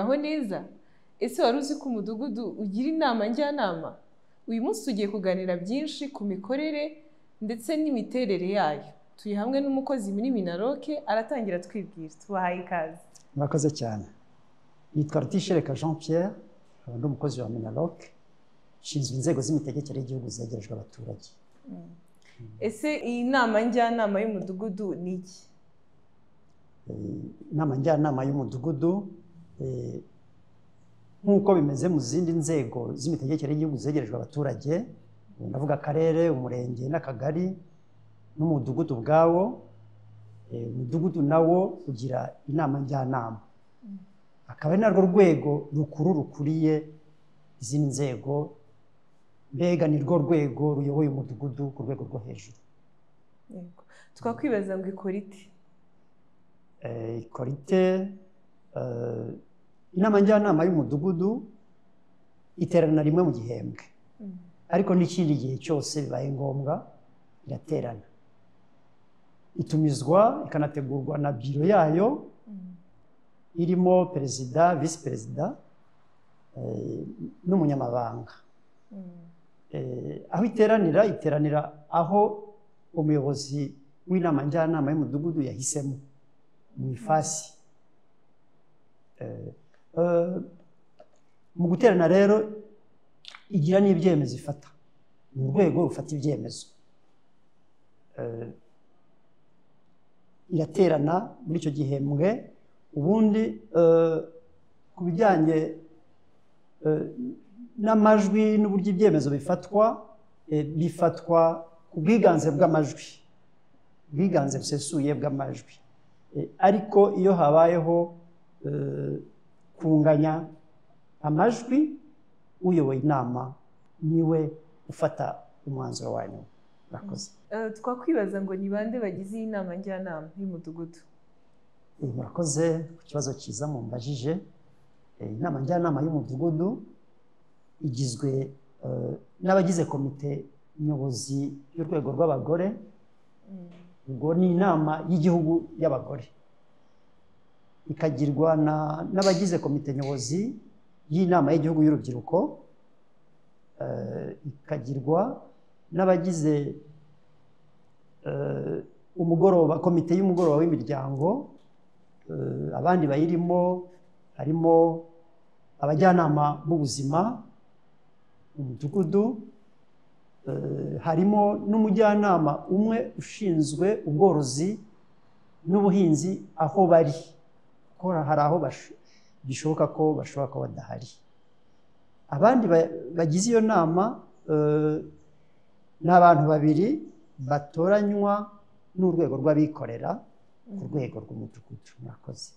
muraho neza. Ese wari uzi ko umudugudu ugira inama njyanama? Uyu munsi tugiye kuganira byinshi ku mikorere ndetse n'imiterere yayo. Turi hamwe n'umukozi muri Minaloc, aratangira twibwira. Tubahaye ikaze. Murakoze cyane. Nitwa Rutishereka Jean Pierre, ndi umukozi wa Minaloc, nshinzwe inzego z'imitegekere y'igihugu zegerejwe abaturage. Ese iyi nama njyanama y'umudugudu ni iki? Inama njyanama y'umudugudu nk'uko bimeze mu zindi nzego z'imitegekere y'igihugu zegerejwe abaturage, ndavuga akarere, umurenge n'akagari n'umudugudu ubwawo. Umudugudu nawo ugira inama njyanama, akaba ari narwo rwego rukuru rukuriye izindi nzego, mbega ni rwo rwego ruyoboye umudugudu ku rwego rwo hejuru. Twakwibaza ngo ikora ite? Ikora ite? Inama njyanama y'umudugudu iterana rimwe mu gihembwe, ariko n'ikindi gihe cyose bibaye ngombwa iraterana. Itumizwa ikanategurwa na biro yayo, irimo perezida, visi perezida n'umunyamabanga. Aho iteranira aho umuyobozi w'inama njyanama y'umudugudu yahisemo mu ifasi. Mu guterana rero igira n'ibyemezo ifata, ni urwego rufata ibyemezo. Iraterana muri icyo gihembwe. Ubundi ku bijyanye n'amajwi n'uburyo ibyemezo bifatwa ku bwiganze bw'amajwi, ubwiganze busesuye bw'amajwi. Ariko iyo habayeho kunganya amajwi, uyoboye inama niwe ufata umwanzuro wa nyuma. Murakoze. Twakwibaza ngo ni bande bagize iyi nama njyanama y'umudugudu? Murakoze ku kibazo cyiza mumbajije. Inama njyanama y'umudugudu igizwe n'abagize komite nyobozi y'urwego rw'abagore. Ubwo ni inama y'igihugu y'abagore. Ikagirwa n'abagize komite nyobozi y'inama y'igihugu y'urubyiruko. Ikagirwa n'abagize komite y'umugoroba w'imiryango. Abandi bayirimo harimo abajyanama b'ubuzima mu mudugudu, harimo n'umujyanama umwe ushinzwe ubworozi n'ubuhinzi aho bari. Hari aho bishoboka ko bashobora kuba badahari. Abandi bagize iyo nama ni abantu babiri batoranywa n'urwego rw'abikorera ku rwego rw'umudugudu. Murakoze.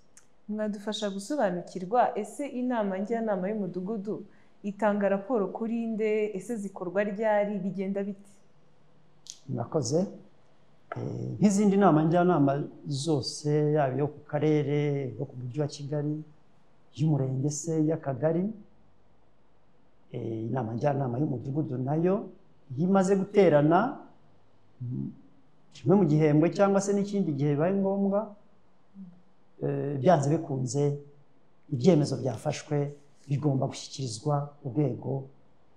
Mwadufasha gusobanukirwa, ese inama njyanama y'umudugudu itanga raporo kuri nde? Ese zikorwa ryari? Bigenda bite? Murakoze. Nk'izindi nama njyanama zose, yaba iyo ku karere, yo ku mujyi wa Kigali, y'umurenge se, y'akagari, inama njyanama y'umudugudu nayo iyo imaze guterana kimwe mu gihembwe cyangwa se n'ikindi gihe bibaye ngombwa, byanze bikunze ibyemezo byafashwe bigomba gushyikirizwa urwego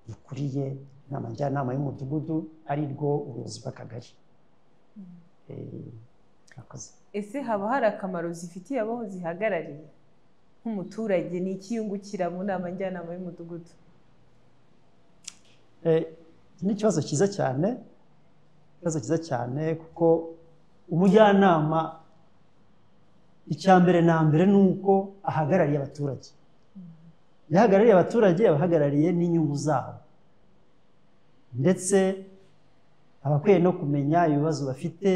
rukuriye inama njyanama y'umudugudu, ari rwo ubuyobozi bw'akagari. Ese haba hari akamaro zifitiye abo zihagarariye? Nk'umuturage ni iki yungukira mu nama njyanama y'umudugudu? Ni ikibazo cyiza cyane, kuko umujyanama icya mbere na mbere ni uko ahagarariye abaturage. Iyo ahagarariye abaturage aba ahagarariye n'inyungu zabo, ndetse aba akwiye no kumenya ibibazo bafite,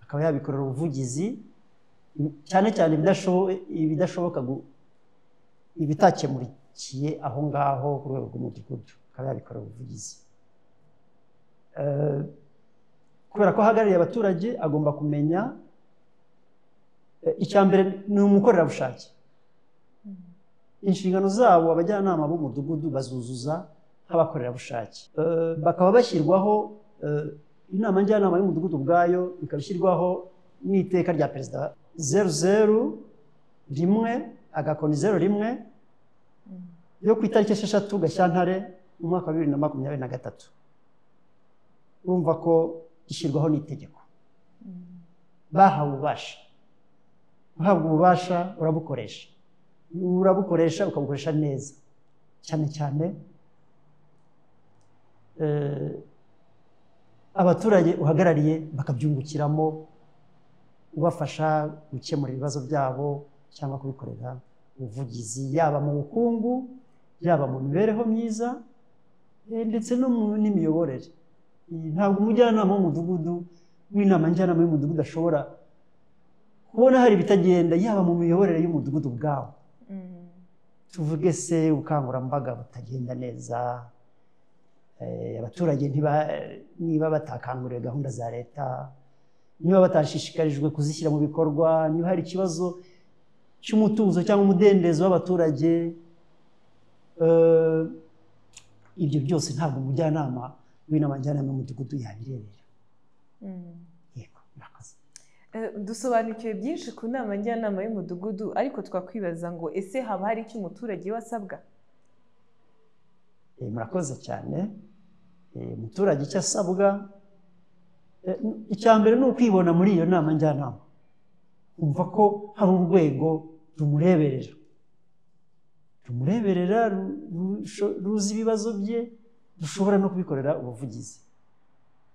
akaba yabikorera ubuvugizi, cyane cyane ibidashoboka, ibitakemurikiye aho ngaho ku rwego rw'umudugudu, akaba yabikorera ubuvugizi. Kubera ko ahagarariye abaturage agomba kumenya icya mbere ni umukorerabushake. Inshingano zabo abajyanama b'umudugudu bazuzuza nk'abakorerabushake. Bakaba bashyirwaho, inama njyanama y'umudugudu ubwayo ikaba ishyirwaho n'iteka rya perezida 001/01 yo ku itariki 6 Gashyantare mu mwaka wa 2023 urumva ko ishyirwaho n'itegeko bahawe ububasha. Uhabwa ububasha urabukoresha ukabukoresha neza, cyane cyane abaturage uhagarariye bakabyungukiramo, ubafasha gukemura ibibazo byabo cyangwa kubikorera ubuvugizi, yaba mu bukungu, yaba mu mibereho myiza, ndetse no mu n'imiyoborere. Ntabwo umujyanama w'umudugudu w'inama njyanama y'umudugudu ashobora kubona hari bitagenda, yaba mu miyoborere y'umudugudu bwawo. Tuvuge se ubukangurambaga butagenda neza, abaturage niba batakanguriye gahunda za leta, niba batashishikarijwe kuzishyira mu bikorwa, niba hari ikibazo cy'umutuzo cyangwa umudendezo w'abaturage, ibyo byose ntabwo umujyanama w'inama njyanama y'umudugudu yabirebera. Yego, murakoze. Dusobanukiwe byinshi ku nama njyanama y'umudugudu, ariko twakwibaza ngo ese haba hari icyo umuturage we asabwa? Murakoze cyane. Umuturage icyo asabwa, icya mbere ni ukwibona muri iyo nama njyanama, kumva ko hari urwego rumureberera ruzi ibibazo bye, dushobora no kubikorera ubuvugizi.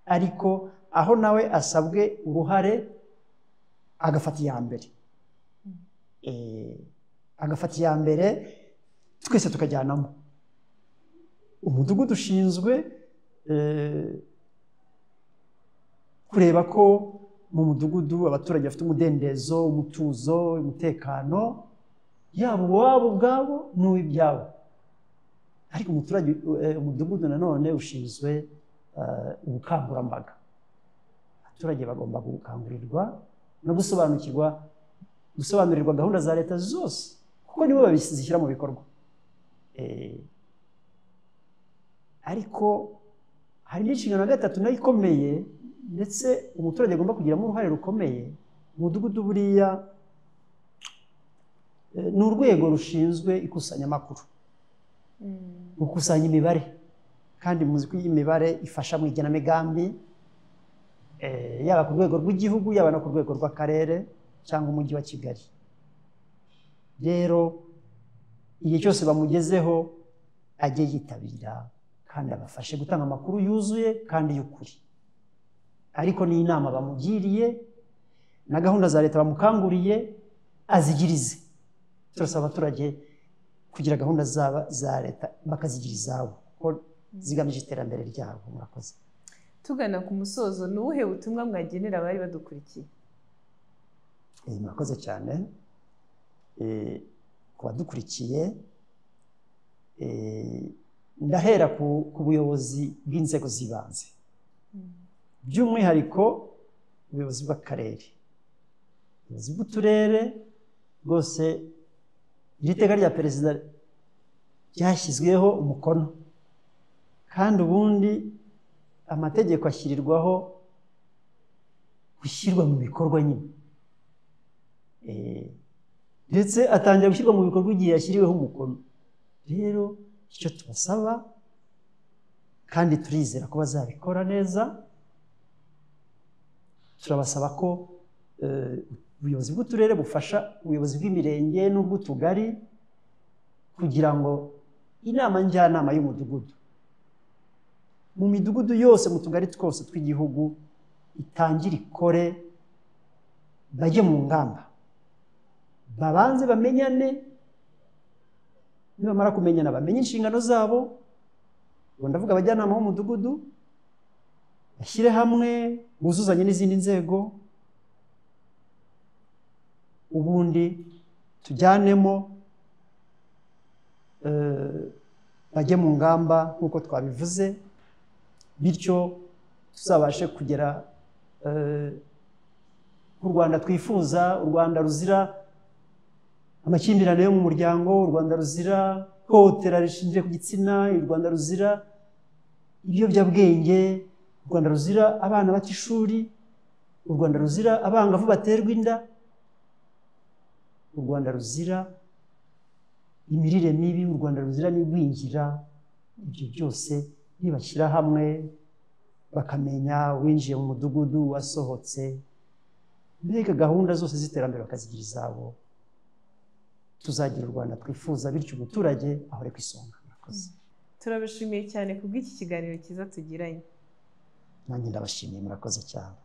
Ariko aho nawe asabwe uruhare agafata iya mbere, twese tukajyanamo. Umudugudu ushinzwe kureba ko mu mudugudu abaturage bafite umudendezo, umutuzo, umutekano, yaba uwabo ubwabo n'uw'ibyabo. Ariko umudugudu nanone ushinzwe ubukangurambaga. Abaturage bagomba gukangurirwa no gusobanurirwa gahunda za leta zose, kuko nibo babishyira mu bikorwa. Ariko hari n'inshingano ya gatatu nayo ikomeye, ndetse umuturage agomba kugiramo uruhare rukomeye. Umudugudu buriya ni urwego rushinzwe ikusanyamakuru, gukusanya imibare, kandi muzi ko iyi mibare ifasha mu igenamigambi, yaba ku rwego rw'igihugu, yaba no ku rwego rw'akarere cyangwa umujyi wa Kigali. Rero igihe cyose bamugezeho ajye yitabira kandi abafashe gutanga amakuru yuzuye kandi y'ukuri. Ariko n'inama bamugiriye na gahunda za leta bamukanguriye azigirize. Turasaba abaturage kugira gahunda za leta bakazigira izabo, kuko zigamije iterambere ryabo. Murakoze. Tugana ku musozo, ni ubuhe butumwa mwagenera abari badukurikiye? Murakoze cyane. Ku badukurikiye, ndahera ku buyobozi bw'inzego z'ibanze, by'umwihariko ubuyobozi bw'akarere, ubuyobozi bw'uturere. Rwose iri teka rya perezida ryashyizweho umukono, kandi ubundi amategeko ashyirirwaho gushyirwa mu bikorwa nyine, ndetse atangira gushyirwa mu bikorwa igihe yashyiriweho umukono. Rero icyo tubasaba, kandi turizera ko bazabikora neza, turabasaba ko ubuyobozi bw'uturere bufasha ubuyobozi bw'imirenge n'ubw'utugari kugira ngo inama njyanama y'umudugudu mu midugudu yose, mu tugari twose tw'igihugu, itangire ikore, bajye mu ngamba, babanze bamenyane, nibamara kumenyana bamenye inshingano zabo. Ubwo ndavuga abajyanama b'umudugudu bashyire hamwe, buzuzanye n'izindi nzego, ubundi tujyanemo, bajye mu ngamba nk'uko twabivuze, bityo tuzabashe kugera ku Rwanda twifuza, u Rwanda ruzira amakimbirane yo mu muryango, u Rwanda ruzira ihohotera rishingiye ku gitsina, u Rwanda ruzira ibiyobyabwenge, u Rwanda ruzira abana bata ishuri, u Rwanda ruzira abangavu baterwa inda, u Rwanda ruzira imirire mibi, u Rwanda ruzira n'igwingira. Ibyo byose nibashyira hamwe bakamenya winjiye mu mudugudu wasohotse, mbega gahunda zose z'iterambere bakazigira izabo, tuzagira u Rwanda twifuza, bityo umuturage ahore ku isonga. Murakoze. Turabashimiye cyane kubw'iki kiganiro cyiza tugiranye. Nanjye ndabashimiye, murakoze cyane.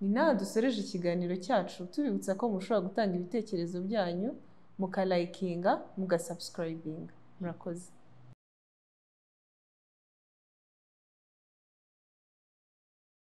Ni naha dusoreje ikiganiro cyacu, tubibutsa ko mushobora gutanga ibitekerezo byanyu, mukalayikinga, mugasubscribinga. Murakoze.